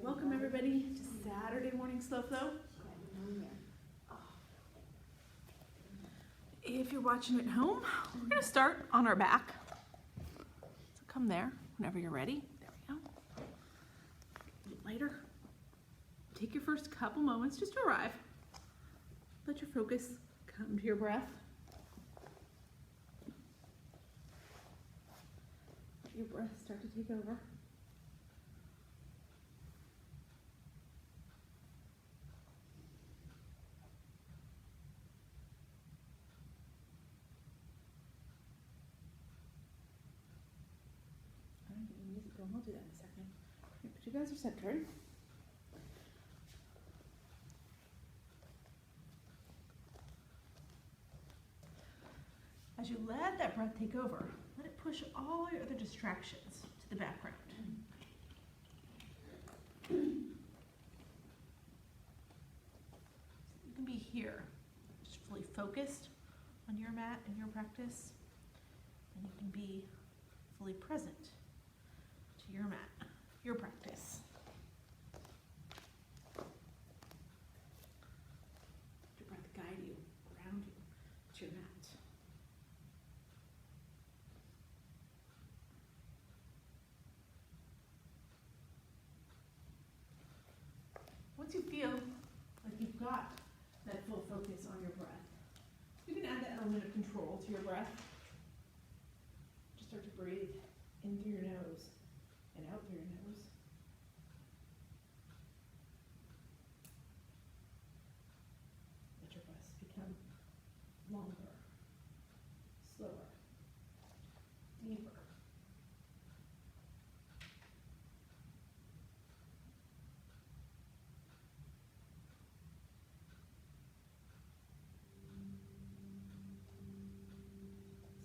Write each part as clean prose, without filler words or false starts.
Welcome everybody to Saturday morning slow flow. If you're watching at home, we're going to start on our back. So come there whenever you're ready. There we go. A little lighter. Take your first couple moments just to arrive. Let your focus come to your breath. Let your breath start to take over. I'll do that in a second. But you guys are centered. As you let that breath take over, let it push all your other distractions to the background. You can be here, just fully focused on your mat and your practice, and you can be fully present to your mat, your practice. Let your breath guide you, ground you to your mat. Once you feel like you've got that full focus on your breath, you can add that element of control to your breath. Just start to breathe in through your nose and out through your nose. Let your breaths become longer, slower, deeper.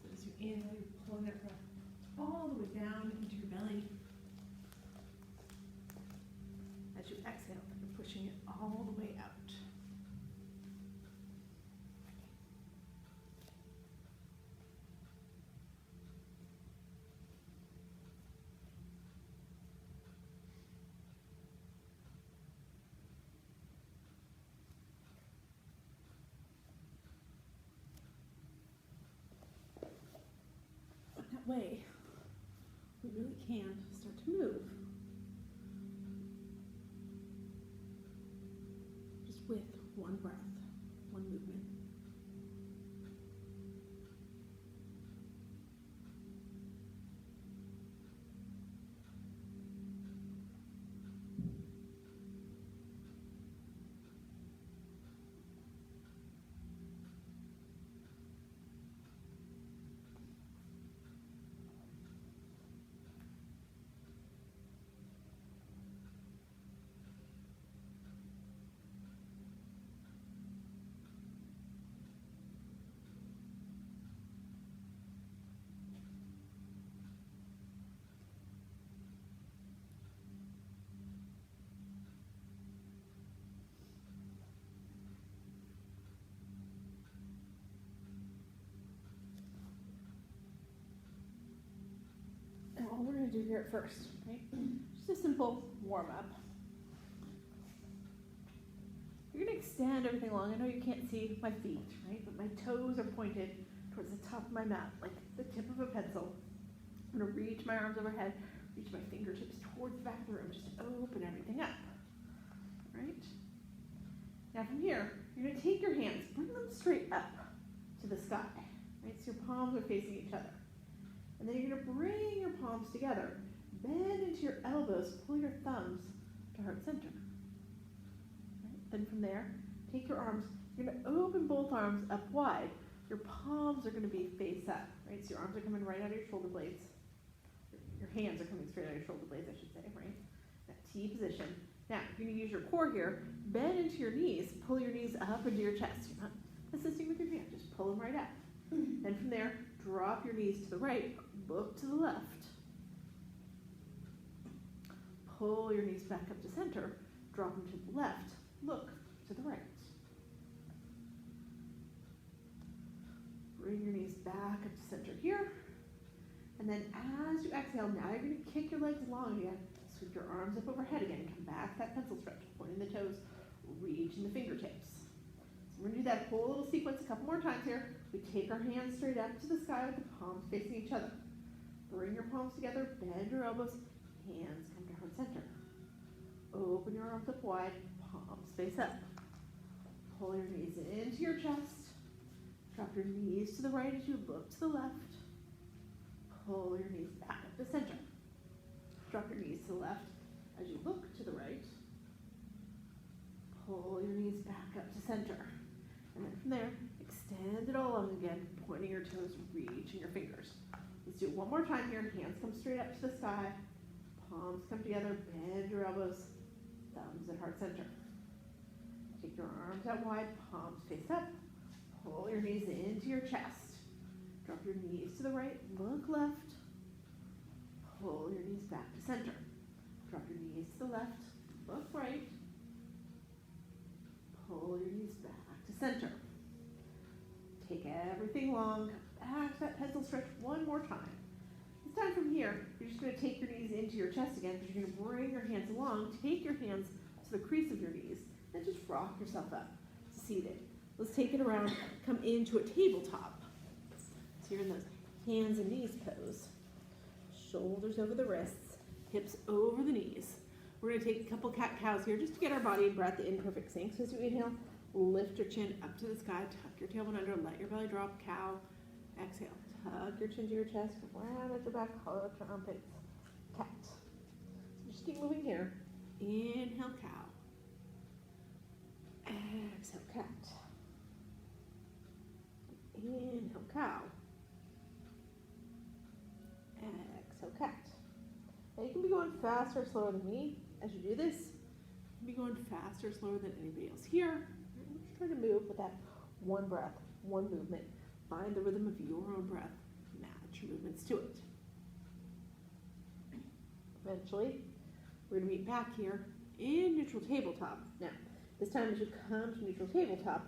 So as you inhale, you're pulling that breath all the way down into your belly. As you exhale, you're pushing it all the way out. That way, we really can start to move. Just with one breath, one movement. And all we're going to do here at first, right? Just a simple warm up. You're going to extend everything long. I know you can't see my feet, right? But my toes are pointed towards the top of my mat, like the tip of a pencil. I'm going to reach my arms overhead, reach my fingertips towards the back of the room, just open everything up, right? Now from here, you're going to take your hands, bring them straight up to the sky, right? So your palms are facing each other. And then you're going to bring your palms together, bend into your elbows, pull your thumbs to heart center. Right? Then from there, take your arms, you're going to open both arms up wide. Your palms are going to be face up, right? So your arms are coming right out of your shoulder blades. Your hands are coming straight out of your shoulder blades, I should say, right? That T position. Now, you're going to use your core here, bend into your knees, pull your knees up into your chest. You're not assisting with your hand, just pull them right up. Then from there, drop your knees to the right, look to the left. Pull your knees back up to center, drop them to the left, look to the right. Bring your knees back up to center here. And then as you exhale, now you're going to kick your legs long again. Sweep Lift your arms up overhead again. Come back, that pencil stretch, pointing the toes, reaching the fingertips. So we're gonna do that whole little sequence a couple more times here. We take our hands straight up to the sky with the palms facing each other. Bring your palms together, bend your elbows, hands come to heart center. Open your arms up wide, palms face up. Pull your knees into your chest. Drop your knees to the right as you look to the left. Pull your knees back up to center. Drop your knees to the left as you look to the right. Pull your knees back up to center. And then from there, extend it all along again, pointing your toes, reaching your fingers. Let's do it one more time here. Hands come straight up to the sky. Palms come together, bend your elbows, thumbs at heart center. Take your arms out wide, palms face up. Pull your knees into your chest. Drop your knees to the right, look left. Pull your knees back to center. Drop your knees to the left, look right. Pull your knees back to center. Take everything long, back to that pencil stretch one more time. This time from here, you're just going to take your knees into your chest again, but you're going to bring your hands along, take your hands to the crease of your knees, and just rock yourself up, seated. Let's take it around, come into a tabletop. So you're in those hands and knees pose. Shoulders over the wrists, hips over the knees. We're going to take a couple cat-cows here just to get our body and breath in perfect sync. So as you inhale, lift your chin up to the sky, tuck your tailbone under, let your belly drop, cow. Exhale, tuck your chin to your chest, round at your back, hollow out your armpits, cat. So just keep moving here. Inhale, cow. Exhale, cat. Inhale, cow. Exhale, cat. Now you can be going faster or slower than me as you do this. You can be going faster or slower than anybody else here. Just try to move with that one breath, one movement. Find the rhythm of your own breath. Match your movements to it. Eventually, we're going to meet back here in neutral tabletop. Now, this time as you come to neutral tabletop,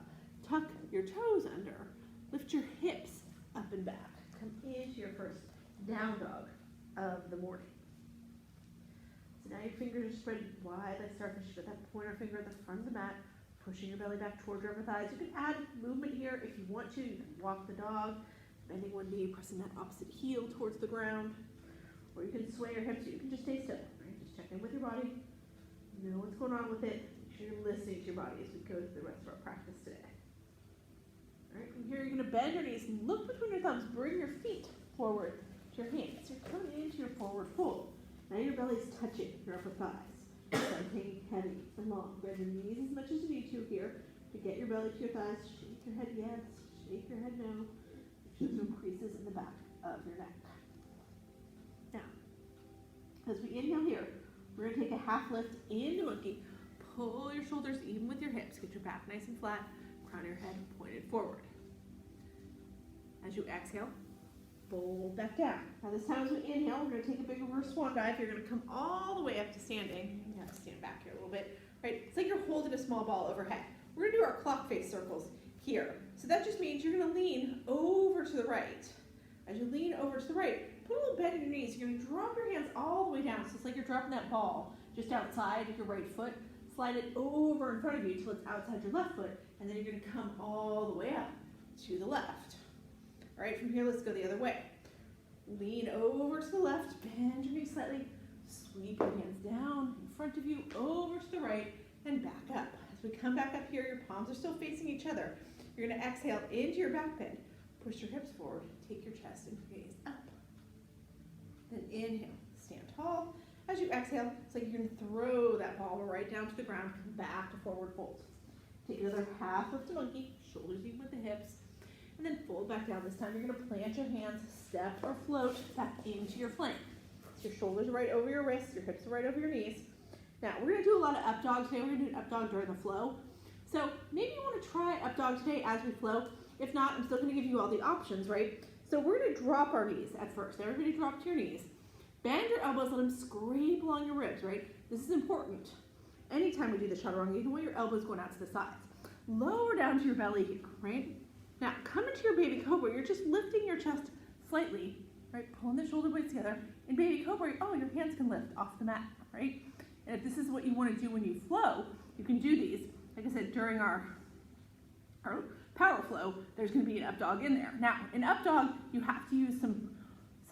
tuck your toes under. Lift your hips up and back. Come into your first down dog of the morning. So now your fingers are spread wide like starfish with that pointer finger at the front of the mat, pushing your belly back towards your upper thighs. You can add movement here if you want to. You can walk the dog, bending one knee, pressing that opposite heel towards the ground. Or you can sway your hips, or you can just stay still. Right? Just check in with your body. Know what's going on with it. Make sure you're listening to your body as we go through the rest of our practice today. All right, from here you're going to bend your knees and look between your thumbs. Bring your feet forward to your hands. You're coming into your forward fold. Now your belly's touching your upper thighs. Something heavy and long. Bend your knees as much as you need to here to get your belly to your thighs. Shake your head yes, shake your head no. Make sure there's no creases in the back of your neck. Now, as we inhale here, we're going to take a half lift into monkey. Pull your shoulders even with your hips. Get your back nice and flat. Crown of your head pointed forward. As you exhale, fold back down. Now this time as we inhale, we're going to take a big reverse swan dive. You're going to come all the way up to standing. You have to stand back here a little bit. Right? It's like you're holding a small ball overhead. We're going to do our clock face circles here. So that just means you're going to lean over to the right. As you lean over to the right, put a little bend in your knees. You're going to drop your hands all the way down. So it's like you're dropping that ball just outside of your right foot. Slide it over in front of you till it's outside your left foot, and then you're going to come all the way up to the left. All right, from here, let's go the other way. Lean over to the left, bend your knees slightly, sweep your hands down in front of you, over to the right, and back up. As we come back up here, your palms are still facing each other. You're going to exhale into your back bend. Push your hips forward, take your chest and gaze up. Then inhale, stand tall. As you exhale, it's like you're going to throw that ball right down to the ground, come back to forward fold. Take another half lift to monkey, shoulders even with the hips, and then fold back down. This time you're going to plant your hands, step or float back into your plank. So your shoulders are right over your wrists, your hips are right over your knees. Now, we're going to do a lot of up dog today. We're going to do an up dog during the flow. So maybe you want to try up dog today as we flow. If not, I'm still going to give you all the options, right? So we're going to drop our knees at first. Everybody drop to your knees. Bend your elbows, let them scrape along your ribs, right? This is important. Anytime we do the chaturanga, you don't want your elbows going out to the sides. Lower down to your belly here, right? Now, come into your baby cobra. You're just lifting your chest slightly, right? Pulling the shoulder blades together. In baby cobra, oh, your hands can lift off the mat, right? And if this is what you want to do when you flow, you can do these. Like I said, during our power flow, there's going to be an up dog in there. Now, in up dog, you have to use some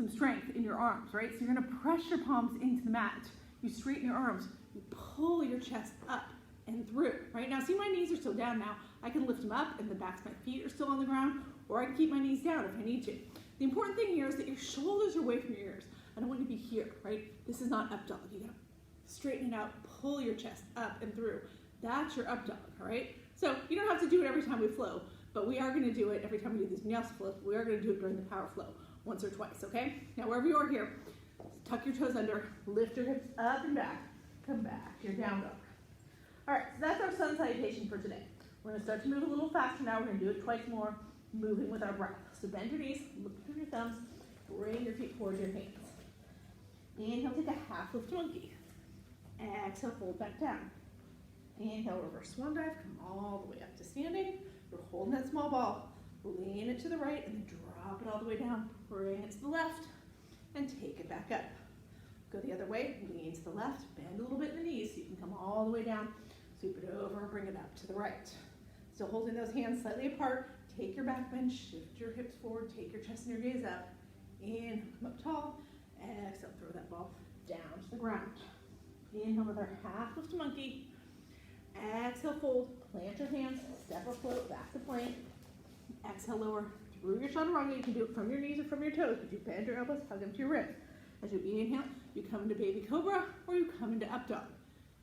strength in your arms, right? So you're going to press your palms into the mat. You straighten your arms. You pull your chest up and through, right? Now, see, my knees are still down now. I can lift them up and the backs of my feet are still on the ground, or I can keep my knees down if I need to. The important thing here is that your shoulders are away from your ears. I don't want you to be here, right? This is not up dog. You gotta straighten it out, pull your chest up and through. That's your up dog, all right? So you don't have to do it every time we flow, but we are gonna do it every time we do this Vinyasa flow. We are gonna do it during the power flow, once or twice, okay? Now, wherever you are here, tuck your toes under, lift your hips up and back, come back to your down dog. All right, so that's our sun salutation for today. We're gonna start to move a little faster now. We're gonna do it twice more, moving with our breath. So bend your knees, look through your thumbs, bring your feet towards your hands. Inhale, take a half lift monkey. Exhale, fold back down. Inhale, reverse swan dive, come all the way up to standing. You're holding that small ball, lean it to the right, and then drop it all the way down. Bring it to the left, and take it back up. Go the other way, lean to the left, bend a little bit in the knees so you can come all the way down. Sweep it over, bring it up to the right. Still holding those hands slightly apart. Take your back bend, shift your hips forward, take your chest and your gaze up. Inhale, come up tall. Exhale, throw that ball down to the ground. Inhale with our half lift monkey. Exhale, fold, plant your hands, step or float, back to plank. Exhale, lower through your chaturanga. You can do it from your knees or from your toes, but you bend your elbows, hug them to your ribs. As you inhale, you come into baby cobra or you come into up dog.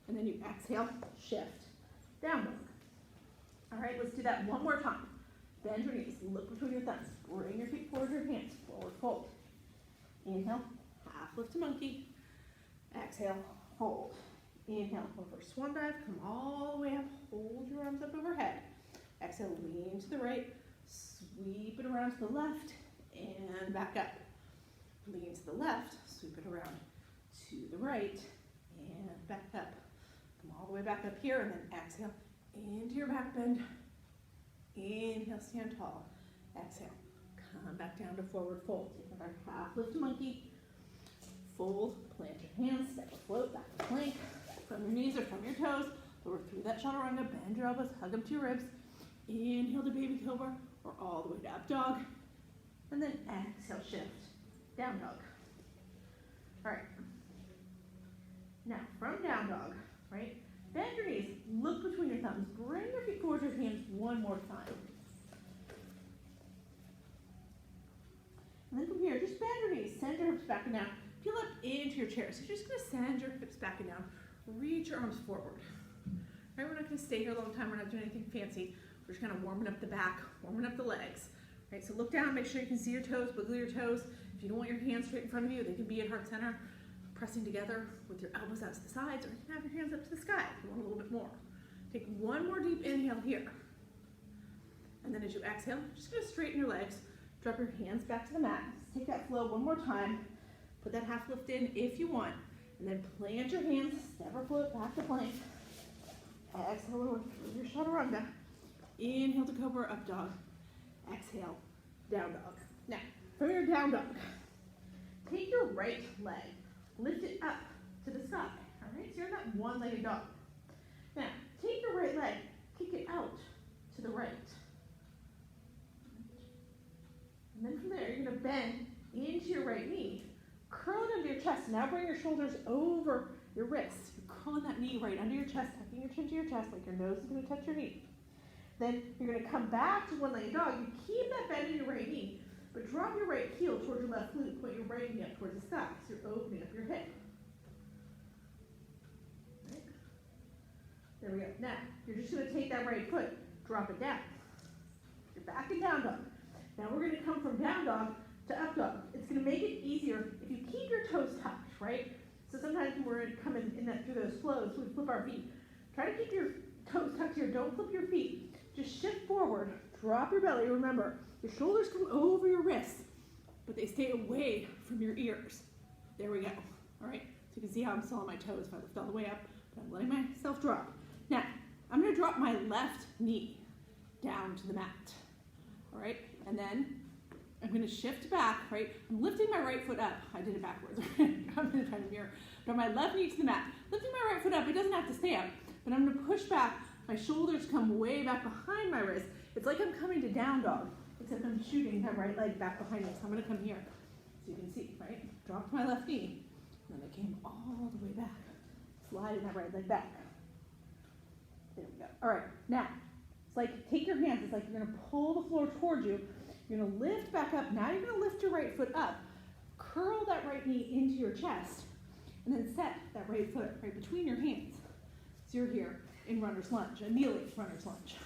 And then you exhale, shift, down dog. All right, let's do that one more time. Bend your knees, look between your thumbs, bring your feet forward, your hands, forward fold. Inhale, half lift to monkey. Exhale, hold. Inhale, over swan dive, come all the way up, hold your arms up overhead. Exhale, lean to the right, sweep it around to the left, and back up. Lean to the left, sweep it around to the right, and back up. Come all the way back up here, and then exhale into your back bend. Inhale, stand tall. Exhale, come back down to forward fold. Take our half lift monkey. Fold, plant your hands, step or float, back to plank. From your knees or from your toes, lower through that chaturanga, bend your elbows, hug them to your ribs. Inhale to baby cobra, or all the way to up dog. And then exhale, shift, down dog. All right. Now, from down dog, right? Bend your knees, look between your thumbs, bring your feet towards your hands one more time. And then from here, just bend your knees, send your hips back and down. Peel up into your chair. So you're just gonna send your hips back and down. Reach your arms forward. Right, we're not gonna stay here a long time. We're not doing anything fancy. We're just kind of warming up the back, warming up the legs. Right, so look down, make sure you can see your toes, wiggle your toes. If you don't want your hands straight in front of you, they can be at heart center, pressing together with your elbows out to the sides, or you can have your hands up to the sky if you want a little bit more. Take one more deep inhale here. And then as you exhale, just gonna straighten your legs, drop your hands back to the mat. Take that flow one more time. Put that half lift in if you want, and then plant your hands, step or float back to plank. Exhale, lower through your chaturanga. Inhale to cobra, up dog. Exhale, down dog. Now, from your down dog, take your right leg, lift it up to the sky. All right, so you're in that one-legged dog. Now, take your right leg, kick it out to the right. And then from there, you're gonna bend into your right knee. Curl it under your chest. Now bring your shoulders over your wrists. You're curling that knee right under your chest, tucking your chin to your chest like your nose is going to touch your knee. Then you're going to come back to one-legged dog. You keep that bend in your right knee, but drop your right heel towards your left glute. Point your right knee up towards the sky. So you're opening up your hip. Right. There we go. Now, you're just going to take that right foot, drop it down. You're back in down dog. Now we're going to come from down dog to up dog. It's going to make it easier if you keep your toes tucked, right? So sometimes when we're coming in through those flows, we flip our feet. Try to keep your toes tucked here. Don't flip your feet. Just shift forward, drop your belly. Remember, your shoulders come over your wrists, but they stay away from your ears. There we go. All right, so you can see how I'm still on my toes if I lift all the way up, but I'm letting myself drop. Now, I'm going to drop my left knee down to the mat. All right, and then I'm going to shift back, right? I'm lifting my right foot up. I did it backwards. I'm going to try to mirror. Draw my left knee to the mat. Lifting my right foot up, it doesn't have to stay up, but I'm going to push back. My shoulders come way back behind my wrist. It's like I'm coming to down dog, except I'm shooting my right leg back behind me. So I'm going to come here. So you can see, right? Dropped my left knee, and then I came all the way back. Sliding my right leg back. There we go. All right, now, it's like take your hands. It's like you're going to pull the floor towards you. You're going to lift back up. Now you're going to lift your right foot up. Curl that right knee into your chest. And then set that right foot right between your hands. So you're here in runner's lunge, a kneeling runner's lunge.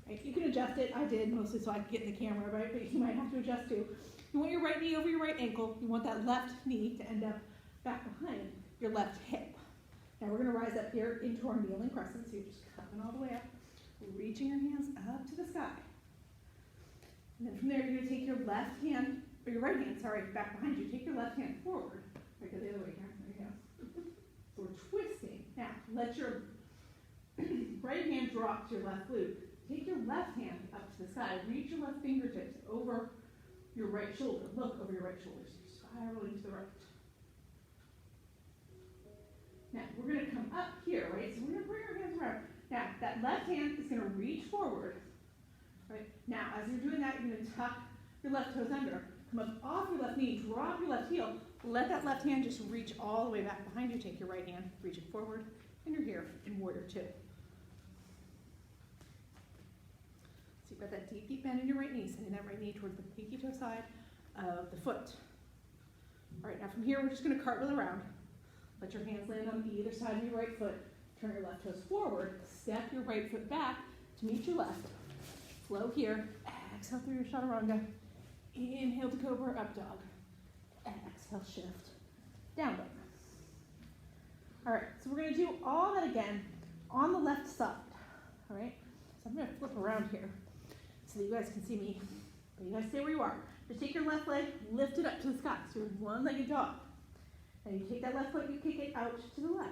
Right? You can adjust it. I did mostly so I could get in the camera, right? But you might have to adjust too. You want your right knee over your right ankle. You want that left knee to end up back behind your left hip. Now we're going to rise up here into our kneeling crescent. So you're just coming all the way up, reaching your hands up to the sky. And then from there, you're going to take your left hand, or your right hand, sorry, back behind you. Take your left hand forward. Right, go the other way here. There you go. So we're twisting. Now, let your right hand drop to your left glute. Take your left hand up to the sky. Reach your left fingertips over your right shoulder. Look over your right shoulder. So you're spiraling to the right. Now, we're going to come up here, right? So we're going to bring our hands around. Now, that left hand is going to reach forward. Right? Now, as you're doing that, you're going to tuck your left toes under. Come up off your left knee, drop your left heel. Let that left hand just reach all the way back behind you. Take your right hand, reach it forward, and you're here in warrior two. So you've got that deep, deep bend in your right knee, sending that right knee towards the pinky toe side of the foot. All right, now from here, we're just going to cartwheel around. Let your hands land on either side of your right foot. Turn your left toes forward. Step your right foot back to meet your left. Flow here. Exhale through your chaturanga. Inhale to cobra, up dog. Exhale, shift, down dog. All right, so we're going to do all that again on the left side. All right, so I'm going to flip around here so that you guys can see me. But you guys stay where you are. Just take your left leg, lift it up to the sky. So you're one-legged dog. And you take that left foot, you kick it out to the left.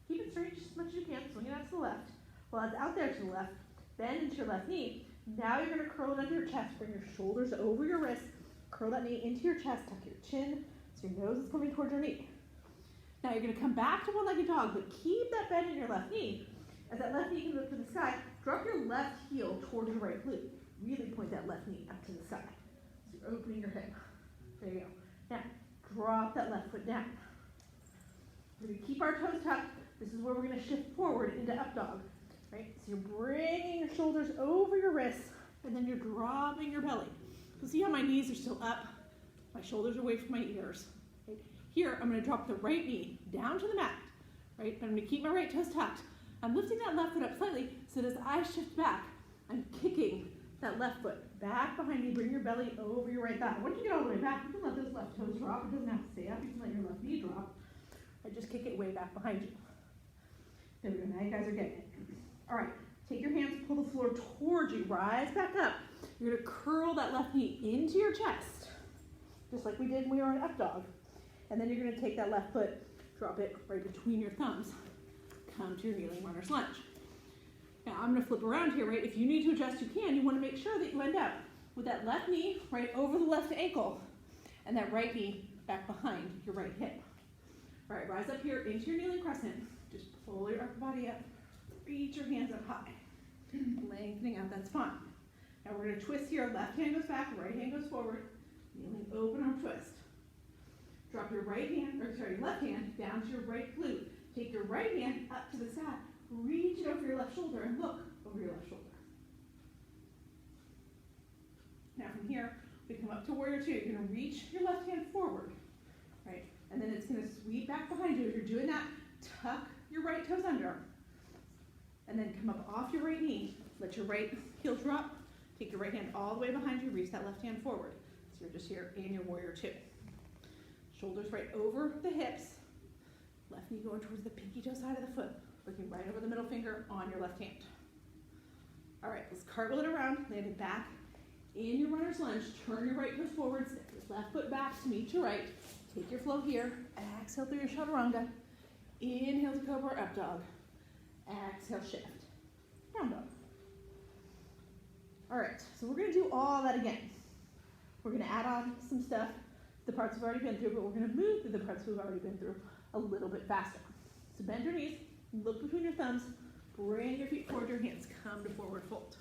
Keep it straight just as much as you can. Swing it out to the left. While it's out there to the left, bend into your left knee. Now you're going to curl it under your chest. Bring your shoulders over your wrists. Curl that knee into your chest. Tuck your chin so your nose is coming towards your knee. Now you're going to come back to one-legged dog, but keep that bend in your left knee. As that left knee comes up to the sky, drop your left heel towards your right glute. Really point that left knee up to the sky. So you're opening your hip. There you go. Now, drop that left foot down. We're going to keep our toes tucked. This is where we're going to shift forward into up dog. Right? So you're bringing your shoulders over your wrists, and then you're dropping your belly. So see how my knees are still up? My shoulders are away from my ears. Right? Here, I'm going to drop the right knee down to the mat. Right? But I'm going to keep my right toes tucked. I'm lifting that left foot up slightly, so that as I shift back, I'm kicking that left foot back behind me. Bring your belly over your right thigh. Once you get all the way back, you can let those left toes drop. It doesn't have to stay up. You can let your left knee drop. I just kick it way back behind you. There we go. Now you guys are getting it. All right. Take your hands, pull the floor towards you. Rise back up. You're going to curl that left knee into your chest, just like we did when we were on up dog. And then you're going to take that left foot, drop it right between your thumbs. Come to your kneeling runner's lunge. Now I'm going to flip around here, right? If you need to adjust, you can. You want to make sure that you end up with that left knee right over the left ankle and that right knee back behind your right hip. All right, rise up here into your kneeling crescent. Just pull your upper body up. Reach your hands up high. Lengthening out, that's fine. Now we're going to twist here. Left hand goes back, right hand goes forward. Kneeling open arm twist. Drop your left hand down to your right glute. Take your right hand up to the sky. Reach it over your left shoulder and look over your left shoulder. Now from here, we come up to warrior two. You're going to reach your left hand forward, right? And then it's going to sweep back behind you. As you're doing that, tuck your right toes under. And then come up off your right knee. Let your right heel drop. Take your right hand all the way behind you. Reach that left hand forward. So you're just here in your warrior two. Shoulders right over the hips. Left knee going towards the pinky toe side of the foot. Looking right over the middle finger on your left hand. All right, let's cartwheel it around. Land it back in your runner's lunge. Turn your right toes forward. Step your left foot back to meet your right. Take your flow here. Exhale through your chaturanga. Inhale to cobra, up dog. Exhale, shift. Down dog. All right, so we're going to do all that again. We're gonna add on some stuff, the parts we've already been through, but we're gonna move through the parts we've already been through a little bit faster. So bend your knees, look between your thumbs, bring your feet forward, your hands come to forward fold.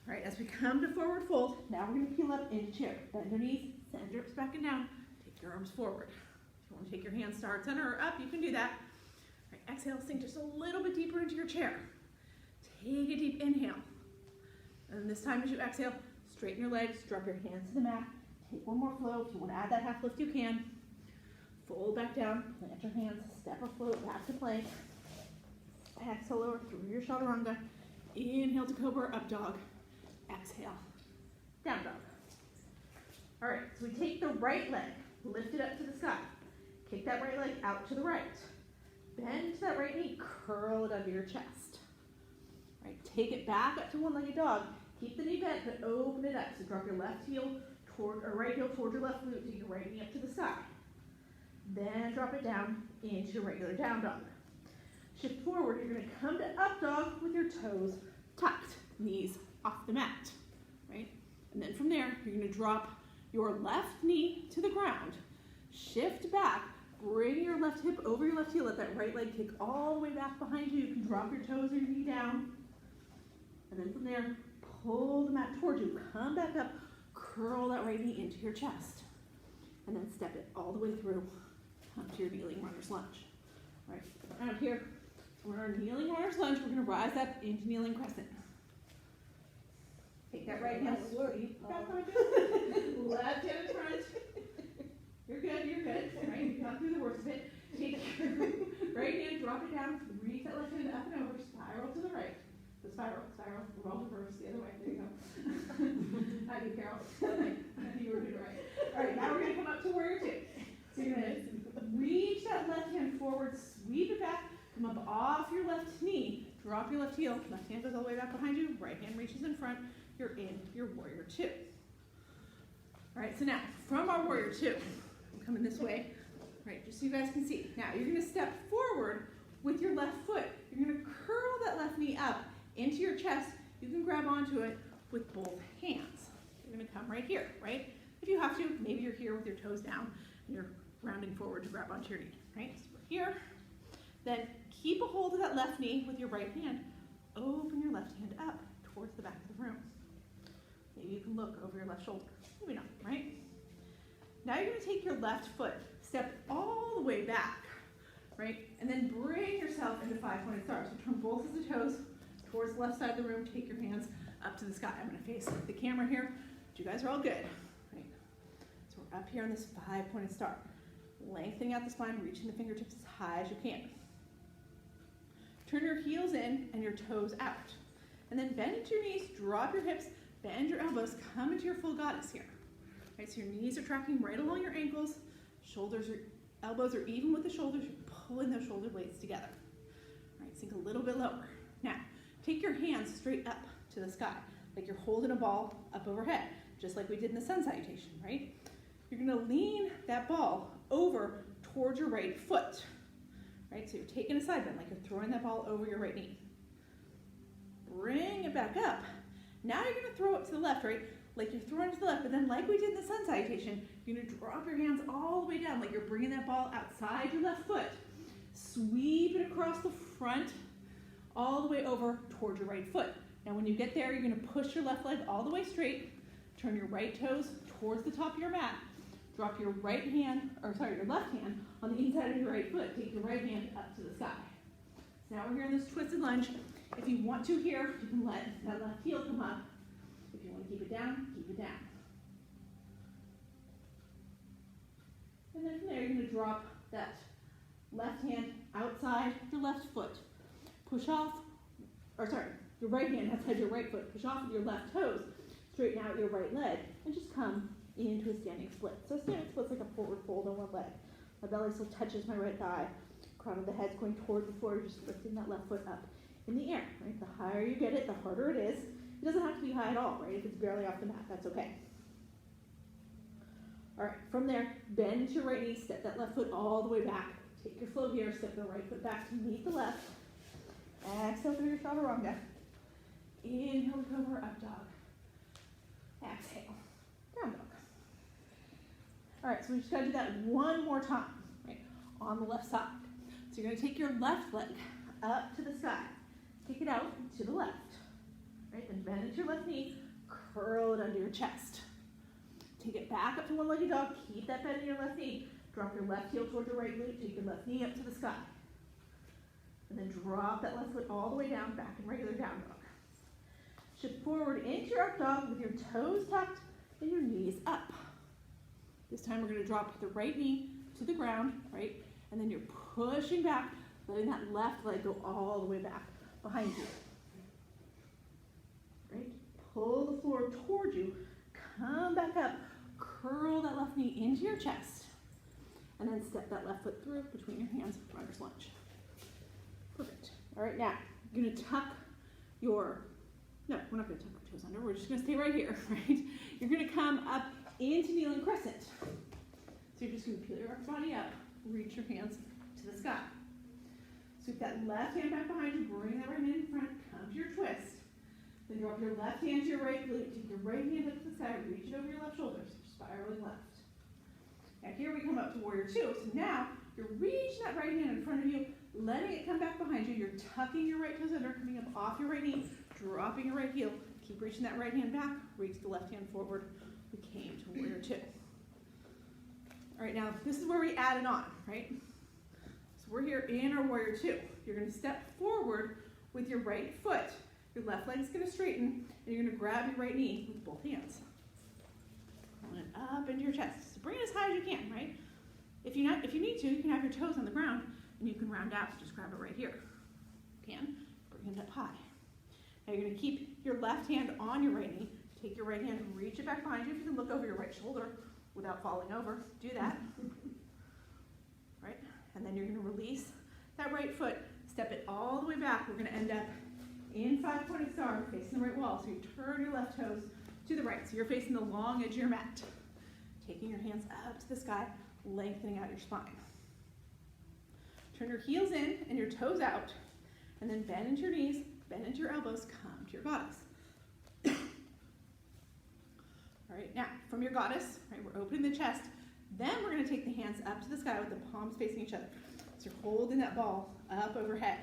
All right, as we come to forward fold, now we're gonna peel up into chair. Bend your knees, send your hips back and down, take your arms forward. If you wanna take your hands to heart center or up, you can do that. All right, exhale, sink just a little bit deeper into your chair. Take a deep inhale. And this time as you exhale, straighten your legs, drop your hands to the mat. Take one more flow. If you want to add that half lift, you can. Fold back down, plant your hands, step or float back to plank. Exhale over through your chaturanga. Inhale to cobra, up dog. Exhale, down dog. All right, so we take the right leg, lift it up to the sky. Kick that right leg out to the right. Bend that right knee, curl it under your chest. All right, take it back up to one-legged dog. Keep the knee bent, but open it up. So drop your left heel toward, or right heel toward your left glute. Take your right knee up to the sky. Then drop it down into regular down dog. Shift forward. You're going to come to up dog with your toes tucked, knees off the mat, right? And then from there, you're going to drop your left knee to the ground. Shift back. Bring your left hip over your left heel. Let that right leg kick all the way back behind you. You can drop your toes or your knee down. And then from there, pull the mat towards you. Come back up. Curl that right knee into your chest. And then step it all the way through. Come to your kneeling runner's lunge. All right, out here. So we're in our kneeling runner's lunge. We're going to rise up into kneeling crescent. Take that right hand. Left hand in front. You're good, you're good. Right, you got through the worst of it. Take your right hand, drop it down, reach that left hand up and over, spiral to the right. So spiral, roll reverse, the other way. There you go. Hi, Carol. You were doing it right. All right, now we're going to come up to warrior two. So you're going to reach that left hand forward, sweep it back, come up off your left knee, drop your left heel, left hand goes all the way back behind you, right hand reaches in front, you're in your warrior two. All right, so now from our warrior two, I'm coming this way, right, just so you guys can see. Now you're going to step forward with your left foot. You're going to curl that left knee up into your chest. You can grab onto it with both hands. You're going to come right here, right? If you have to, maybe you're here with your toes down and you're rounding forward to grab onto your knee, right? So we're here. Then keep a hold of that left knee with your right hand. Open your left hand up towards the back of the room. Maybe you can look over your left shoulder. Maybe not, right? Now you're going to take your left foot, step all the way back, right? And then bring yourself into five-pointed stars. So turn both of the toes towards the left side of the room. Take your hands up to the sky. I'm going to face the camera here. But you guys are all good, right? So we're up here on this five-pointed star. Lengthening out the spine, reaching the fingertips as high as you can. Turn your heels in and your toes out. And then bend into your knees, drop your hips, bend your elbows, come into your full goddess here. Right, so your knees are tracking right along your ankles, elbows are even with the shoulders, you're pulling those shoulder blades together. All right, sink a little bit lower. Now, take your hands straight up to the sky, like you're holding a ball up overhead, just like we did in the sun salutation, right? You're gonna lean that ball over towards your right foot, right? So you're taking a side bend, like you're throwing that ball over your right knee. Bring it back up. Now you're gonna throw it to the left, right? Like you're throwing it to the left, but then like we did in the sun salutation, you're gonna drop your hands all the way down, like you're bringing that ball outside your left foot. Sweep it across the front, all the way over towards your right foot. Now when you get there, you're gonna push your left leg all the way straight, turn your right toes towards the top of your mat, drop your your left hand on the inside of your right foot. Take your right hand up to the sky. So now we're here in this twisted lunge. If you want to here, you can let that left heel come up. If you want to keep it down, keep it down. And then from there, you're going to drop that left hand outside your left foot. Push off, your right hand outside your right foot. Push off with your left toes. Straighten out your right leg and just come into a standing split. So a standing split's like a forward fold on one leg. My belly still touches my right thigh. Crown of the head's going toward the floor. You're just lifting that left foot up in the air, right? The higher you get it, the harder it is. It doesn't have to be high at all, right? If it's barely off the mat, that's okay. All right, from there, bend your right knee, step that left foot all the way back. Take your flow here, step the right foot back to meet the left. Exhale through your chaturanga. Inhale, cobra, up dog. Exhale, down All right, so we just gotta do that one more time, right, on the left side. So you're gonna take your left leg up to the sky, kick it out to the left, right, then bend into your left knee, curl it under your chest. Take it back up to one-legged dog, keep that bend in your left knee, drop your left heel toward your right glute, take your left knee up to the sky. And then drop that left foot all the way down, back in regular down dog. Shift forward into your up dog with your toes tucked and your knees up. This time we're going to drop the right knee to the ground, right? And then you're pushing back, letting that left leg go all the way back behind you. Right? Pull the floor towards you, come back up, curl that left knee into your chest, and then step that left foot through between your hands, runner's lunge. Perfect. All right, now you're going to tuck your, no, we're not going to tuck our toes under, we're just going to stay right here, right? You're going to come up into kneeling crescent. So you're just going to peel your upper body up, reach your hands to the sky. Sweep that left hand back behind you, bring that right hand in front, come to your twist. Then drop your left hand to your right glute, take your right hand up to the sky, reach it over your left shoulder, so you're spiraling left. Now here we come up to warrior two. So now you're reaching that right hand in front of you, letting it come back behind you. You're tucking your right toes under, coming up off your right knee, dropping your right heel. Keep reaching that right hand back, reach the left hand forward. We came to warrior two. All right, now this is where we add it on, right? So we're here in our warrior two. You're going to step forward with your right foot. Your left leg is going to straighten, and you're going to grab your right knee with both hands. Pulling it up into your chest. So bring it as high as you can, right? If you need to, you can have your toes on the ground, and you can round out. Just grab it right here. You can. Bring it up high. Now you're going to keep your left hand on your right knee. Take your right hand, reach it back behind you. If you can look over your right shoulder without falling over, do that. Right? And then you're going to release that right foot, step it all the way back. We're going to end up in five-pointed star, facing the right wall. So you turn your left toes to the right. So you're facing the long edge of your mat. Taking your hands up to the sky, lengthening out your spine. Turn your heels in and your toes out, and then bend into your knees, bend into your elbows, come to your goddess. All right, now from your goddess, right, we're opening the chest. Then we're going to take the hands up to the sky with the palms facing each other. So you're holding that ball up overhead.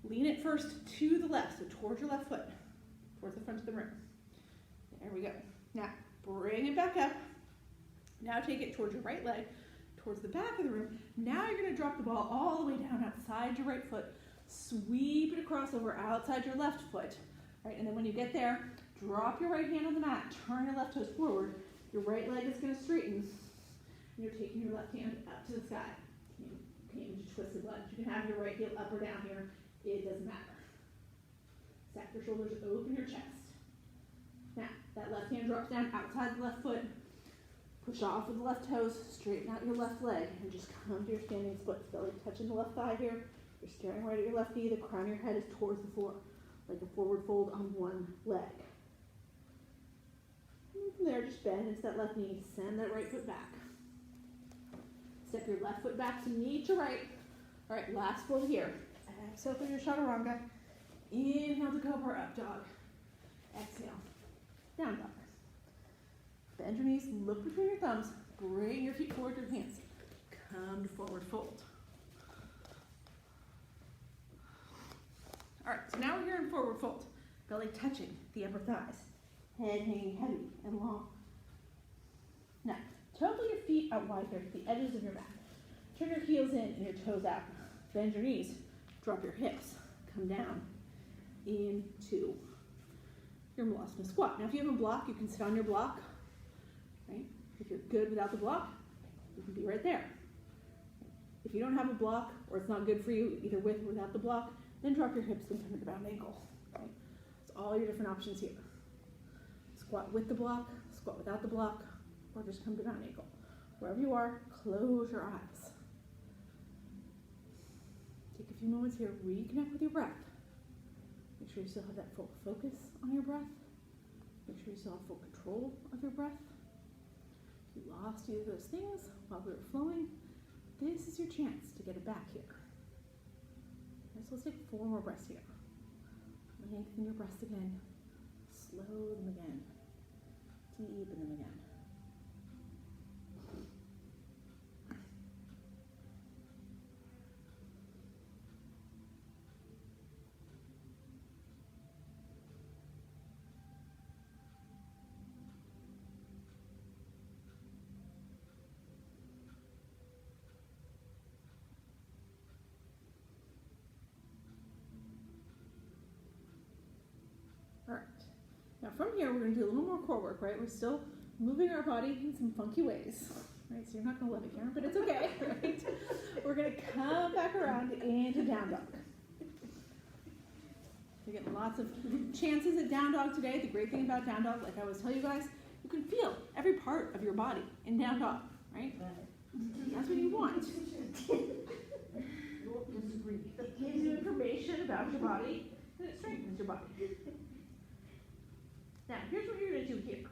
Lean it first to the left, so towards your left foot, towards the front of the room. There we go. Now, bring it back up. Now take it towards your right leg, towards the back of the room. Now you're going to drop the ball all the way down outside your right foot. Sweep it across over outside your left foot. Right, and then when you get there, drop your right hand on the mat, turn your left toes forward. Your right leg is going to straighten. And you're taking your left hand up to the sky. You came into twisted lunge. You can have your right heel up or down here. It doesn't matter. Stack your shoulders, open your chest. Now, that left hand drops down outside the left foot. Push off with the left toes, straighten out your left leg, and just come to your standing splits. Belly touching the left thigh here. You're staring right at your left knee. The crown of your head is towards the floor, like a forward fold on one leg. And from there, just bend into that left knee. Send that right foot back. Step your left foot back to knee to right. All right, last fold here. Exhale through your chaturanga. Inhale to cobra, up dog. Exhale, down dog. Bend your knees, look between your thumbs, bring your feet forward, your hands. Come to forward fold. All right, so now we're here in forward fold. Belly touching the upper thighs. Head hanging heavy and long. Now, toggle your feet out wide here to the edges of your mat. Turn your heels in and your toes out. Bend your knees. Drop your hips, come down into your Malasana squat. Now if you have a block, you can sit on your block, right? If you're good without the block, you can be right there. If you don't have a block, or it's not good for you, either with or without the block, then drop your hips and come to the round ankle, right? It's all your different options here. Squat with the block, squat without the block, or just come to round ankle. Wherever you are, close your eyes. Take a few moments here, reconnect with your breath. Make sure you still have that full focus on your breath. Make sure you still have full control of your breath. If you lost either of those things while we were flowing, this is your chance to get it back here. Okay, so let's take 4 more breaths here. Lengthen your breaths again. Slow them again. Deepen them again. from here, we're going to do a little more core work, right? We're still moving our body in some funky ways, right? So you're not going to love it, Karen, but it's okay, right? We're going to come back around into down dog. You're getting lots of chances at down dog today. The great thing about down dog, like I always tell you guys, you can feel every part of your body in down dog, right? That's what you want. It gives you information about your body, and it strengthens your body. Now, here's what you're going to do here.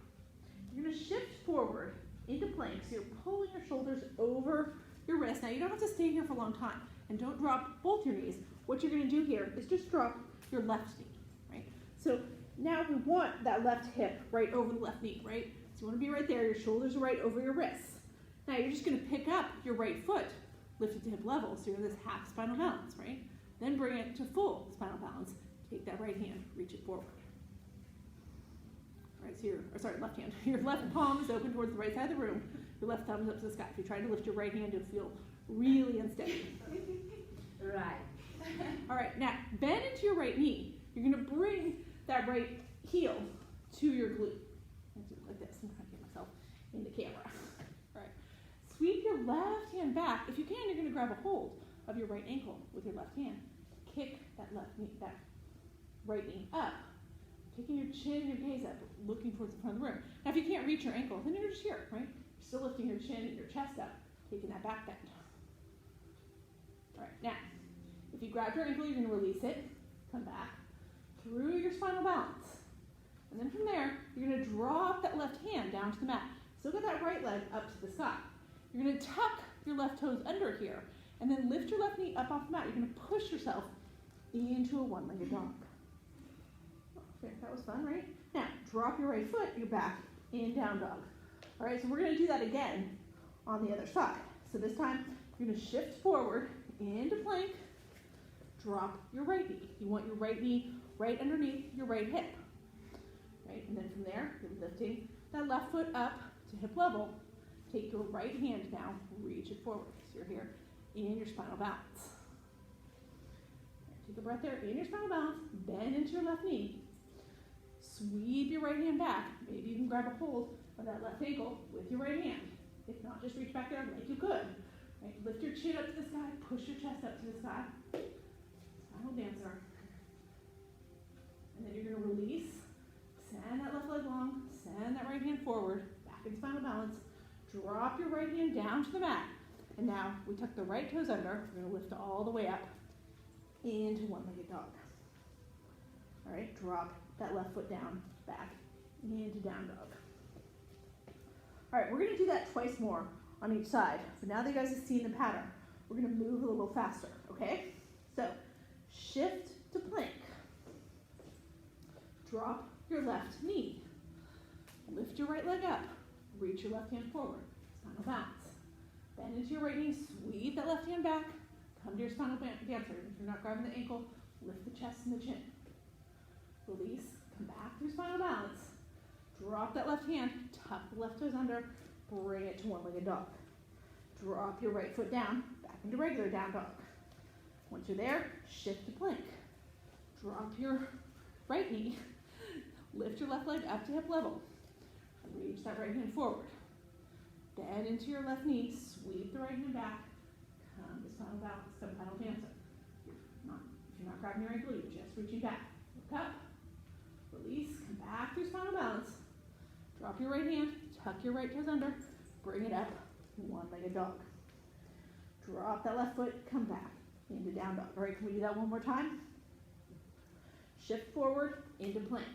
You're going to shift forward into plank, so you're pulling your shoulders over your wrist. Now, you don't have to stay here for a long time, and don't drop both your knees. What you're going to do here is just drop your left knee, right? So now we want that left hip right over the left knee, right? So you want to be right there. Your shoulders are right over your wrists. Now, you're just going to pick up your right foot, lift it to hip level, so you're in this half spinal balance, right? Then bring it to full spinal balance. Take that right hand, reach it forward. All right, so left hand. Your left palm is open towards the right side of the room. Your left thumb is up to the sky. If you're trying to lift your right hand, you'll feel really unsteady. Right. All right, now bend into your right knee. You're going to bring that right heel to your glute. Like this. I'm trying to get myself in the camera. All right. Sweep your left hand back. If you can, you're going to grab a hold of your right ankle with your left hand. Kick that right knee up. Taking your chin and your gaze up, looking towards the front of the room. Now, if you can't reach your ankle, then you're just here, right? You're still lifting your chin and your chest up, taking that back bend. All right, now, if you grab your ankle, you're going to release it, come back through your spinal balance. And then from there, you're going to drop that left hand down to the mat. Still got that right leg up to the sky. You're going to tuck your left toes under here, and then lift your left knee up off the mat. You're going to push yourself into a one-legged dog. Okay, that was fun, right? Now, drop your right foot, you're back in down dog. All right, so we're going to do that again on the other side. So this time, you're going to shift forward into plank, drop your right knee. You want your right knee right underneath your right hip. Right, and then from there, you're lifting that left foot up to hip level. Take your right hand now, reach it forward. So you're here in your spinal balance. Take a breath there, in your spinal balance, bend into your left knee. Sweep your right hand back. Maybe you can grab a hold of that left ankle with your right hand. If not, just reach back there like you could. Right? Lift your chin up to the sky, push your chest up to the sky. Spinal dancer. And then you're going to release. Send that left leg long. Send that right hand forward. Back in spinal balance. Drop your right hand down to the mat. And now we tuck the right toes under. We're going to lift it all the way up into one-legged dog. All right, drop that left foot down, back into down dog. All right, we're going to do that twice more on each side. But now that you guys have seen the pattern, we're going to move a little faster, okay? So, shift to plank. Drop your left knee. Lift your right leg up. Reach your left hand forward. Spinal balance. Bend into your right knee. Sweep that left hand back. Come to your spinal dancer. If you're not grabbing the ankle, lift the chest and the chin. Release. Come back through spinal balance. Drop that left hand. Tuck the left toes under. Bring it to one-legged dog. Drop your right foot down. Back into regular down dog. Once you're there, shift to plank. Drop your right knee. Lift your left leg up to hip level. Reach that right hand forward. Bend into your left knee. Sweep the right hand back. Come to spinal balance. Come spinal dancer. If you're not grabbing your ankle, you're just reaching back. Look up. Release. Come back through spinal balance. Drop your right hand. Tuck your right toes under. Bring it up. One-legged dog. Drop that left foot. Come back into down dog. All right, can we do that one more time? Shift forward into plank.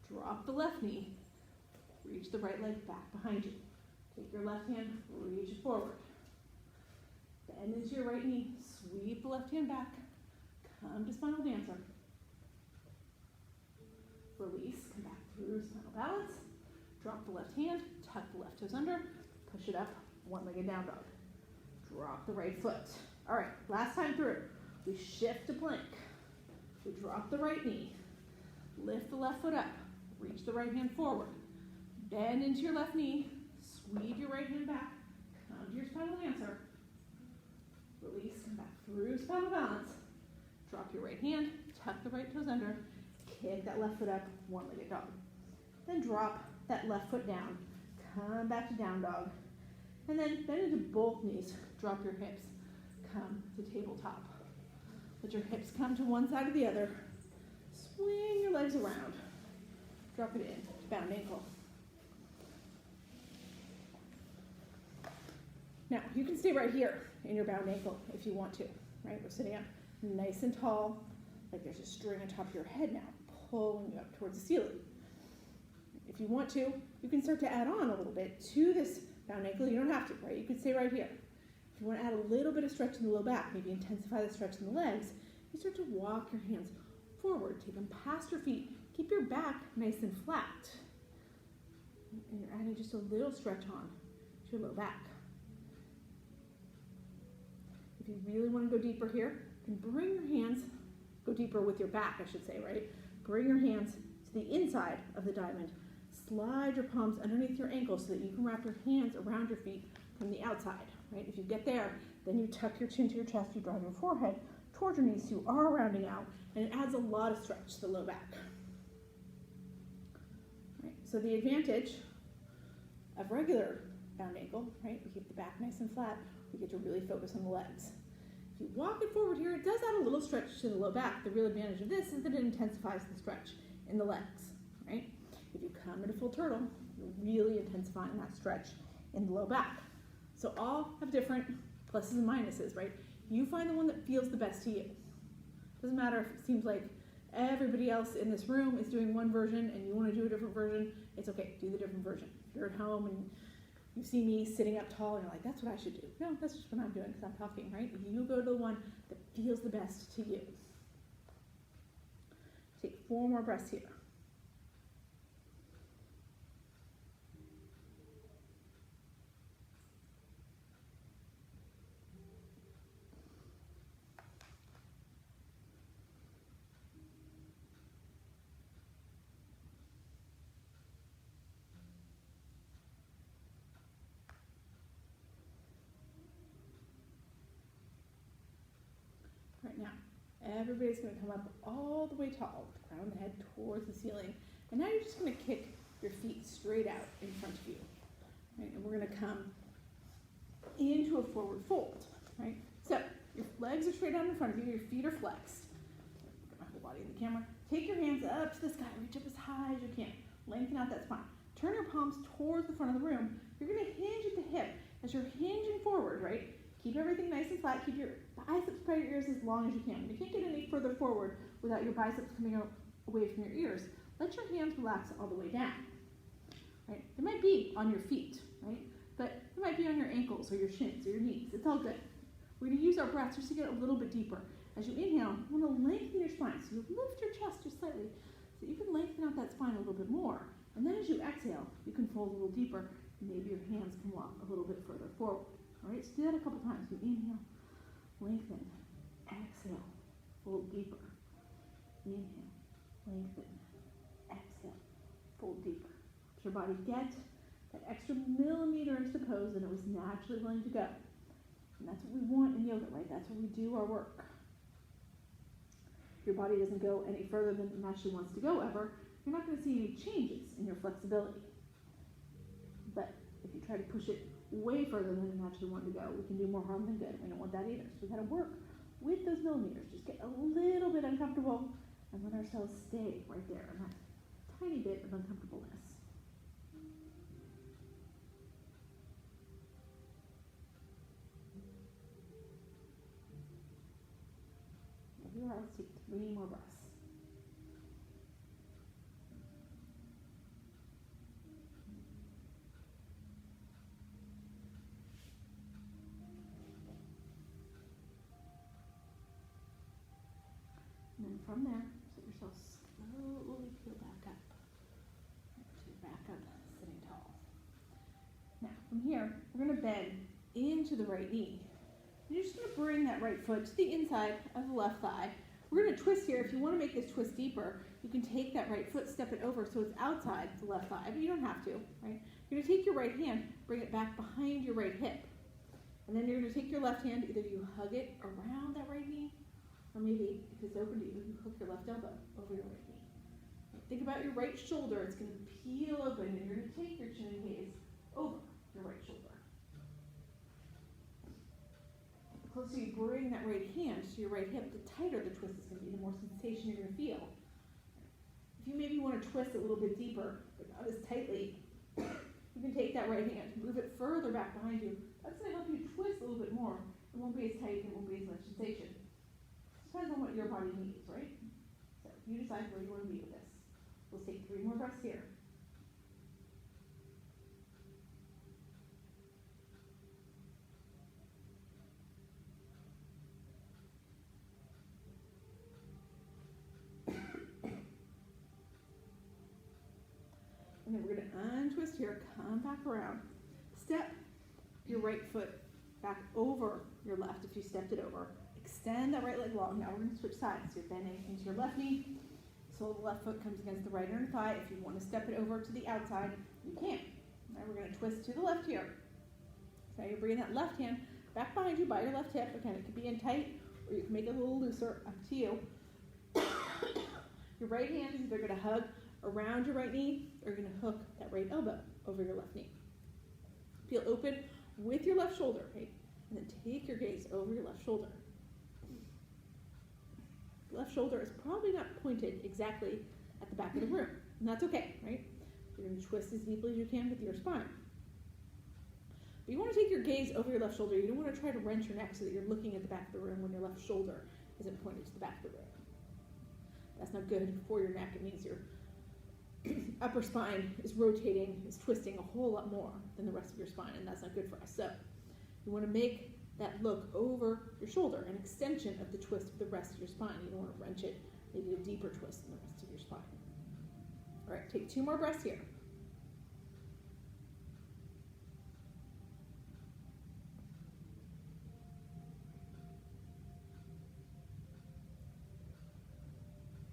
Drop the left knee. Reach the right leg back behind you. Take your left hand, reach it forward. Bend into your right knee, sweep the left hand back. Come to spinal dancer. Release, come back through spinal balance. Drop the left hand, tuck the left toes under, push it up, one-legged down dog. Drop the right foot. All right, last time through. We shift to plank. We drop the right knee. Lift the left foot up. Reach the right hand forward. Bend into your left knee. Sweep your right hand back. Come to your spinal dancer. Release, come back through spinal balance. Drop your right hand. Tuck the right toes under. kick that left foot up, one-legged dog. Then drop that left foot down, come back to down dog, and then bend into both knees, drop your hips, come to tabletop. Let your hips come to one side or the other, swing your legs around, drop it in, bound ankle. Now, you can stay right here in your bound ankle if you want to, right? We're sitting up nice and tall, like there's a string on top of your head now, pulling you up towards the ceiling. If you want to, you can start to add on a little bit to this bound ankle. You don't have to, right? You can stay right here. If you want to add a little bit of stretch in the low back, maybe intensify the stretch in the legs, you start to walk your hands forward, take them past your feet, keep your back nice and flat. And you're adding just a little stretch on to your low back. If you really want to go deeper here, you can bring your hands, go deeper with your back, I should say, right? Bring your hands to the inside of the diamond. Slide your palms underneath your ankles so that you can wrap your hands around your feet from the outside, right? If you get there, then you tuck your chin to your chest, you drive your forehead towards your knees, so you are rounding out, and it adds a lot of stretch to the low back. Right, so the advantage of regular bound ankle, right? We keep the back nice and flat, we get to really focus on the legs. If you walk it forward here, it does add a little stretch to the low back. The real advantage of this is that it intensifies the stretch in the legs, right? If you come into full turtle, you're really intensifying that stretch in the low back. So all have different pluses and minuses, right? You find the one that feels the best to you. Doesn't matter if it seems like everybody else in this room is doing one version and you want to do a different version, it's okay, do the different version. If you're at home and you see me sitting up tall and you're like, that's what I should do. No, that's just what I'm doing because I'm talking, right? You go to the one that feels the best to you. Take 4 more breaths here. Right now, everybody's going to come up all the way tall, with the crown of the head towards the ceiling. And now you're just going to kick your feet straight out in front of you. Right? And we're going to come into a forward fold. Right? So your legs are straight out in front of you, your feet are flexed. Get my whole body in the camera. Take your hands up to the sky, reach up as high as you can. Lengthen out that spine. Turn your palms towards the front of the room. You're going to hinge at the hip. As you're hinging forward, right? Keep everything nice and flat. Keep your biceps by your ears as long as you can. You can't get any further forward without your biceps coming away from your ears. Let your hands relax all the way down. Right? They might be on your feet, right? But they might be on your ankles or your shins or your knees. It's all good. We're going to use our breath just to get a little bit deeper. As you inhale, you want to lengthen your spine. So you lift your chest just slightly so you can lengthen out that spine a little bit more. And then as you exhale, you can fold a little deeper. Maybe your hands can walk a little bit further forward. All right, so do that a couple times. You inhale, lengthen, exhale, fold deeper. Inhale, lengthen, exhale, fold deeper. Let your body get that extra millimeter into the pose and it was naturally willing to go. And that's what we want in yoga, right? That's where we do our work. If your body doesn't go any further than it naturally wants to go ever, you're not going to see any changes in your flexibility. But if you try to push it way further than it naturally wanted to go, we can do more harm than good. We don't want that either. So we got to work with those millimeters. Just get a little bit uncomfortable and let ourselves stay right there in that tiny bit of uncomfortableness. There you are. Let's take 3 more breaths. And then from there, let yourself slowly peel back up. To back up, sitting tall. Now, from here, we're going to bend into the right knee. And you're just going to bring that right foot to the inside of the left thigh. We're going to twist here. If you want to make this twist deeper, you can take that right foot, step it over so it's outside the left thigh, but you don't have to, right? You're going to take your right hand, bring it back behind your right hip. And then you're going to take your left hand, either you hug it around that right knee, or maybe, if it's open to you, you hook your left elbow over your right knee. Think about your right shoulder. It's going to peel open, and you're going to take your chin and gaze over your right shoulder. The closer you bring that right hand to your right hip, the tighter the twist is going to be, the more sensation you're going to feel. If you maybe want to twist a little bit deeper, but not as tightly, you can take that right hand, move it further back behind you. That's going to help you twist a little bit more. It won't be as tight, it won't be as much sensation. Depends on what your body needs, right? So you decide where you want to be with this. We'll take 3 more breaths here. And then we're going to untwist here, come back around. Step your right foot back over your left if you stepped it over. Extend that right leg long. Now we're going to switch sides. So you're bending into your left knee. So the left foot comes against the right inner thigh. If you want to step it over to the outside, you can. Now we're going to twist to the left here. So you're bringing that left hand back behind you by your left hip. Again, it could be in tight, or you can make it a little looser, up to you. Your right hand is either going to hug around your right knee, or you're going to hook that right elbow over your left knee. Feel open with your left shoulder, right? And then take your gaze over your left shoulder. Left shoulder is probably not pointed exactly at the back of the room, and that's okay, right? You're going to twist as deeply as you can with your spine. But you want to take your gaze over your left shoulder. You don't want to try to wrench your neck so that you're looking at the back of the room when your left shoulder isn't pointed to the back of the room. That's not good for your neck. It means your upper spine is rotating, is twisting a whole lot more than the rest of your spine, and that's not good for us. So you want to make that look over your shoulder, an extension of the twist of the rest of your spine. You don't want to wrench it, maybe a deeper twist than the rest of your spine. All right, take 2 more breaths here.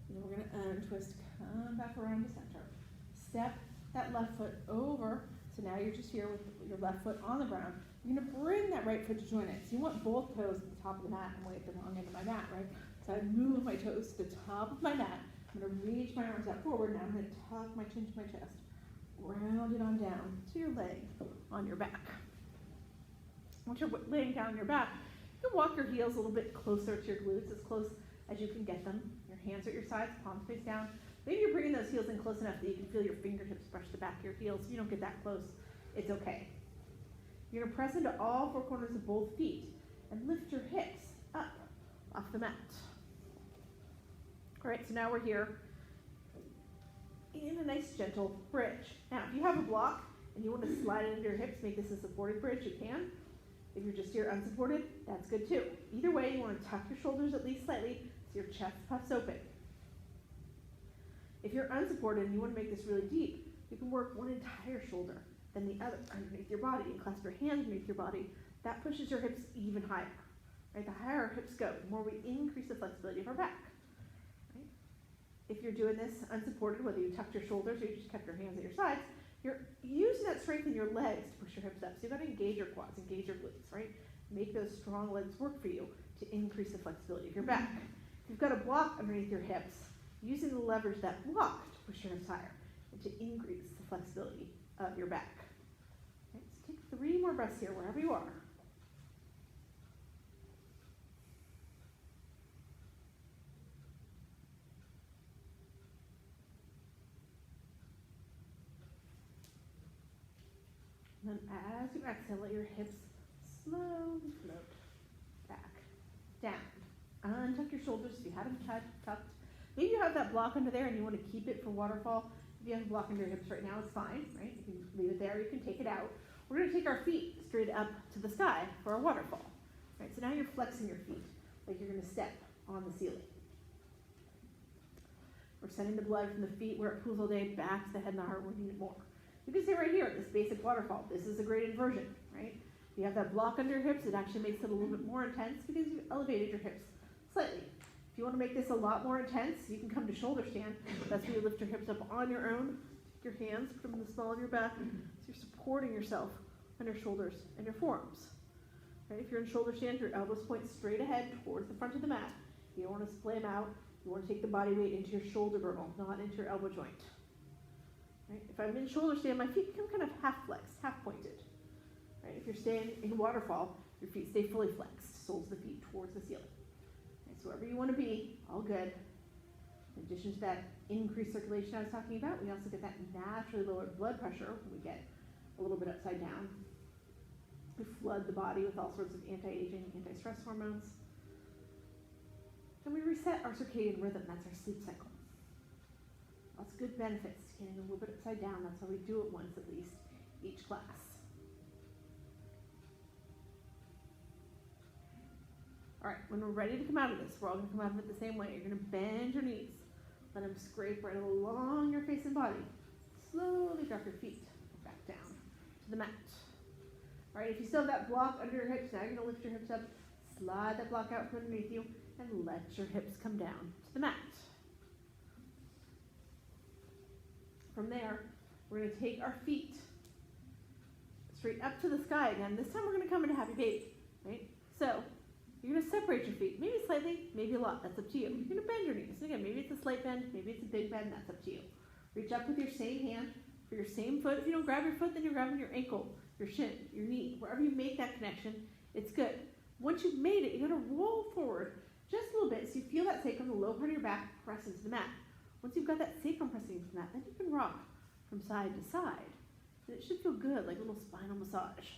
And then we're going to untwist, come back around to center. Step that left foot over. So now you're just here with your left foot on the ground. You're going to bring that right foot to join it. So you want both toes at the top of the mat. I'm way at the wrong end of my mat, right? So I move my toes to the top of my mat. I'm going to reach my arms out forward. Now I'm going to tuck my chin to my chest. Round it on down to your leg on your back. Once you're laying down on your back, you can walk your heels a little bit closer to your glutes, as close as you can get them. Your hands are at your sides, palms face down. Maybe you're bringing those heels in close enough that you can feel your fingertips brush the back of your heels. If you don't get that close, it's okay. You're going to press into all 4 corners of both feet and lift your hips up off the mat. All right, so now we're here in a nice gentle bridge. Now, if you have a block and you want to slide it into your hips, make this a supported bridge, you can. If you're just here unsupported, that's good too. Either way, you want to tuck your shoulders at least slightly so your chest puffs open. If you're unsupported and you want to make this really deep, you can work one entire shoulder, then the other underneath your body, and clasp your hands underneath your body. That pushes your hips even higher. Right? The higher our hips go, the more we increase the flexibility of our back. Right? If you're doing this unsupported, whether you tucked your shoulders or you just kept your hands at your sides, you're using that strength in your legs to push your hips up. So you've got to engage your quads, engage your glutes, right? Make those strong legs work for you to increase the flexibility of your back. If you've got a block underneath your hips, using the leverage that block to push your hips higher and to increase the flexibility of your back. Right, so take 3 more breaths here, wherever you are. And then as you exhale, let your hips slowly float back, down. Untuck your shoulders if you had them tucked. Maybe you have that block under there and you want to keep it for waterfall. If you have a block under your hips right now, it's fine, right? You can leave it there, you can take it out. We're going to take our feet straight up to the sky for a waterfall. Right, so now you're flexing your feet like you're going to step on the ceiling. We're sending the blood from the feet where it pools all day back to the head and the heart where we need it more. You can stay right here at this basic waterfall. This is a great inversion, right? If you have that block under your hips, it actually makes it a little bit more intense because you've elevated your hips slightly. If you want to make this a lot more intense, you can come to shoulder stand. That's where you lift your hips up on your own. Take your hands, put them in the small of your back. So you're supporting yourself on your shoulders and your forearms. Right? If you're in shoulder stand, your elbows point straight ahead towards the front of the mat. You don't want to splay them out. You want to take the body weight into your shoulder girdle, not into your elbow joint. Right? If I'm in shoulder stand, my feet become kind of half flexed, half pointed. Right? If you're staying in waterfall, your feet stay fully flexed, soles of the feet towards the ceiling. Right? So wherever you want to be, all good. In addition to that increased circulation I was talking about, we also get that naturally lowered blood pressure when we get a little bit upside down. We flood the body with all sorts of anti-aging, anti-stress hormones. And we reset our circadian rhythm, that's our sleep cycle. Lots of good benefits to getting a little bit upside down. That's why we do it once at least each class. All right, when we're ready to come out of this, we're all gonna come out of it the same way. You're gonna bend your knees. Let them scrape right along your face and body. Slowly drop your feet back down to the mat. All right, if you still have that block under your hips, now you're gonna lift your hips up, slide that block out from underneath you, and let your hips come down to the mat. From there, we're gonna take our feet straight up to the sky again. This time we're gonna come into happy baby, right? So, you're gonna separate your feet, maybe slightly, maybe a lot, that's up to you. You're gonna bend your knees. Again, maybe it's a slight bend, maybe it's a big bend, that's up to you. Reach up with your same hand for your same foot. If you don't grab your foot, then you're grabbing your ankle, your shin, your knee. Wherever you make that connection, it's good. Once you've made it, you're gonna roll forward just a little bit so you feel that sacrum, the low part of your back, press into the mat. Once you've got that sacrum pressing into the mat, then you can rock from side to side. And it should feel good, like a little spinal massage.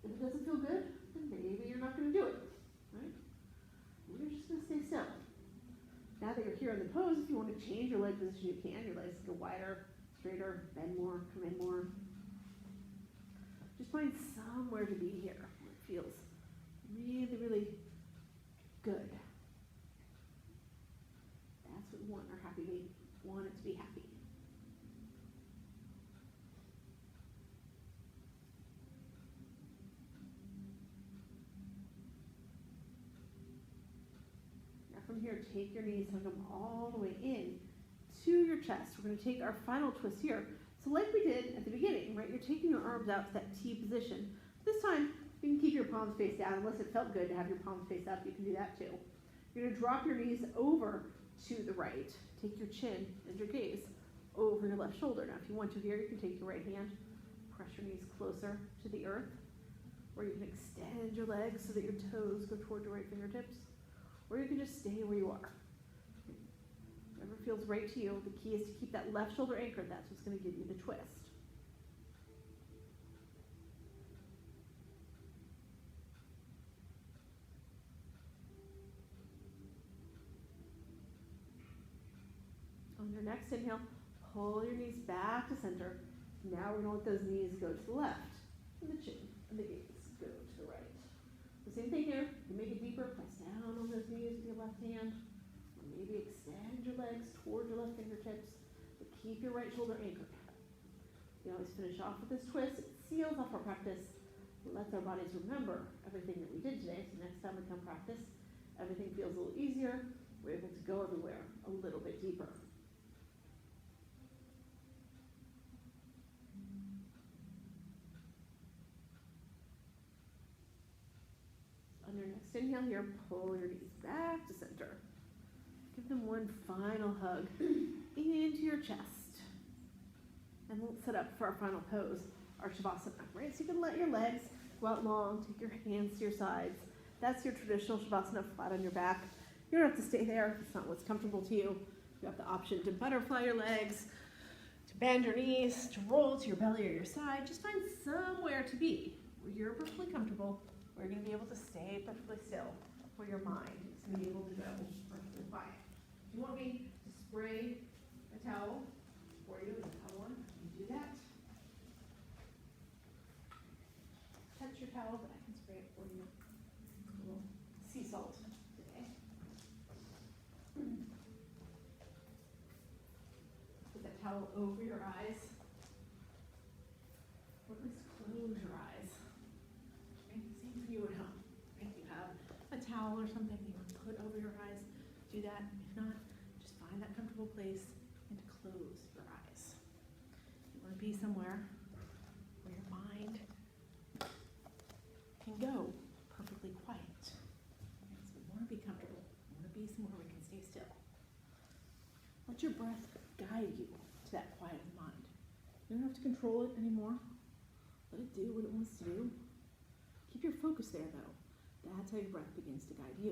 If it doesn't feel good, then maybe you're not gonna do it, right? You're just gonna stay still. Now that you're here in the pose, if you want to change your leg position, you can. Your legs can go wider, straighter, bend more, come in more. Just find somewhere to be here where it feels really, really good. That's what we want our happy baby. We want it to be happy. From here, take your knees, hug them all the way in to your chest. We're going to take our final twist here. So like we did at the beginning, right? You're taking your arms out to that T position. This time, you can keep your palms face down. Unless it felt good to have your palms face up, you can do that too. You're going to drop your knees over to the right. Take your chin and your gaze over your left shoulder. Now, if you want to here, you can take your right hand, press your knees closer to the earth, or you can extend your legs so that your toes go toward your right fingertips. Or you can just stay where you are. Whatever feels right to you. The key is to keep that left shoulder anchored. That's what's going to give you the twist. On your next inhale, pull your knees back to center. Now we're going to let those knees go to the left. And the chin and the gaze go to the right. The same thing here. You make it deeper. Press down on those knees with your left hand. Or maybe extend your legs toward your left fingertips. But keep your right shoulder anchored. We always finish off with this twist. It seals off our practice. It lets our bodies remember everything that we did today. So next time we come practice, everything feels a little easier. We're able to go everywhere a little bit deeper. On your next inhale here, pull your knees back to center. Give them one final hug into your chest. And we'll set up for our final pose, our Shavasana, right? So you can let your legs go out long, take your hands to your sides. That's your traditional Shavasana, flat on your back. You don't have to stay there if it's not what's comfortable to you. You have the option to butterfly your legs, to bend your knees, to roll to your belly or your side. Just find somewhere to be where you're perfectly comfortable, where you're going to be able to stay perfectly still, where your mind is going to be able to go perfectly quiet. If you want me to spray a towel for you with a towel on, you do that. Touch your towel, but I can spray it for you. A little sea salt today. Put that towel over your eyes, or at least close your eyes. Same for you at home. If you have a towel or something you want to put over your eyes, do that. If not, just find that comfortable place and close your eyes. You want to be somewhere where your mind can go perfectly quiet. So we want to be comfortable. We want to be somewhere we can stay still. Let your breath guide you to that quiet mind. You don't have to control it anymore. Let it do what it wants to do. Keep your focus there, though. That's how your breath begins to guide you.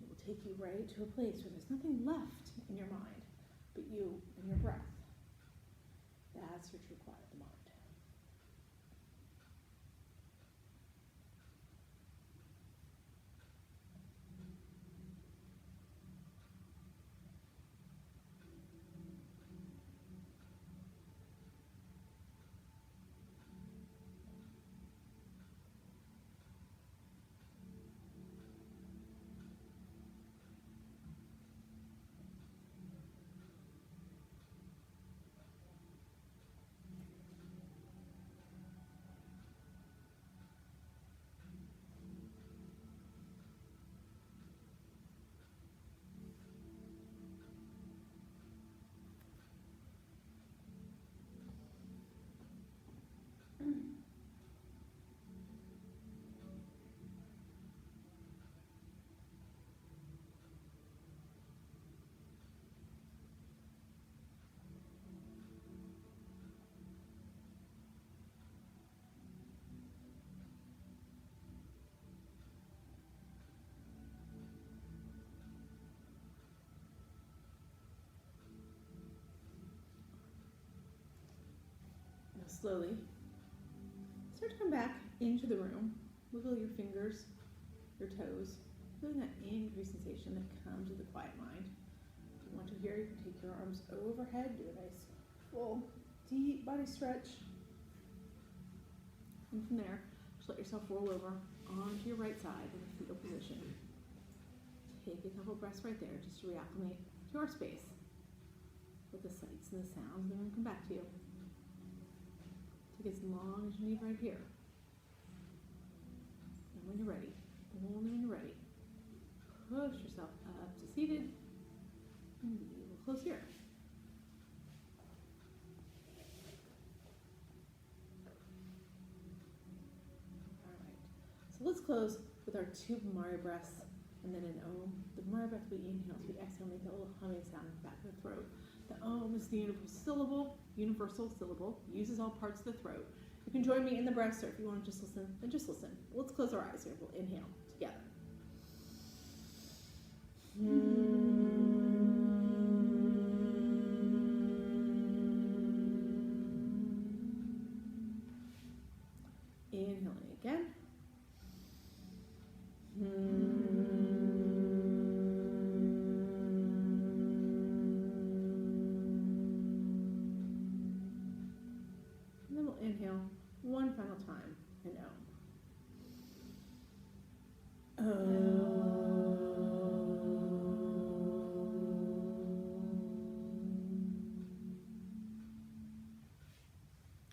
It will take you right to a place where there's nothing left in your mind but you and your breath. That's your true quiet of the mind. Now slowly, start to come back into the room. Wiggle your fingers, your toes, feeling that increased sensation that comes with the quiet mind. If you want to here, you can take your arms overhead, do a nice full deep body stretch. And from there, just let yourself roll over onto your right side in a fetal position. Take a couple breaths right there just to reacclimate to our space with the sights and the sounds, and then we'll come back to you. Take as long as you need right here. And when you're ready, only when you're ready, push yourself up to seated, and we will close here. All right, so let's close with our 2 Mario breaths and then an Om. The Mario breath we inhale, so we exhale, make that little humming sound in the back of the throat. The Om is the universal syllable, uses all parts of the throat. You can join me in the breaths, or if you want to just listen, then just listen. Let's close our eyes here. We'll inhale together. Inhaling again. Inhale one final time and Om.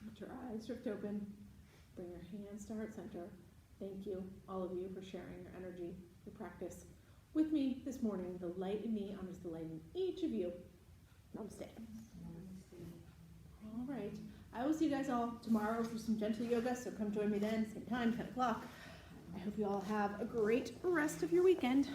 Let your eyes drift open. Bring your hands to heart center. Thank you, all of you, for sharing your energy, your practice with me this morning. The light in me honors the light in each of you. Namaste. All right. I will see you guys all tomorrow for some gentle yoga, so come join me then, same time, 10 o'clock. I hope you all have a great rest of your weekend.